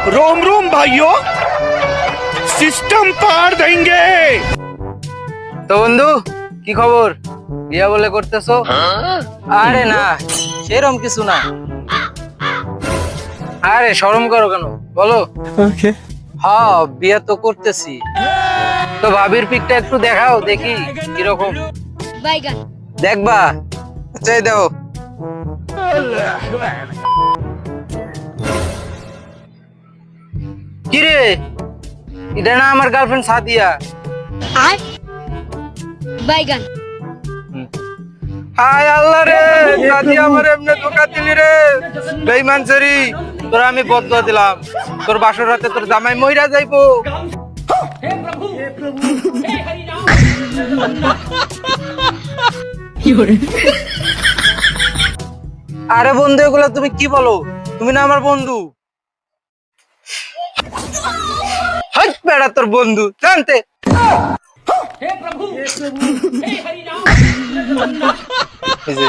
रोम रोम भाइयों, सिस्टम पार देंगे। তো বন্ধু কি খবর? বিয়া বলে করতেছো? আরে না, সেরকম কিছু না। আরে শরম করো কেন, বলো। হ্যাঁ, বিয়া তো করতেছি। তো ভাবির পিকটা একটু দেখাও দেখি কিরকম। বাইগান দেখবা? চাই দাও। কিরে, এটা না আমার গার্লফ্রেন্ড সাদিয়া? আর বাইগান হায় আল্লাহ রে, সাদিয়া আমার এমনি ধোকা দিলি রে। বেঈমান সেরি, তোর আমি বদদুয়া দিলাম, তোর বাসর রাতে তোর জামাই মইরা যাইবো। আরে বন্ধু, এগুলা তুমি কি বলো? তুমি না আমার বন্ধু। হাট বেড়া, তোর বন্ধু জানতে। এই যে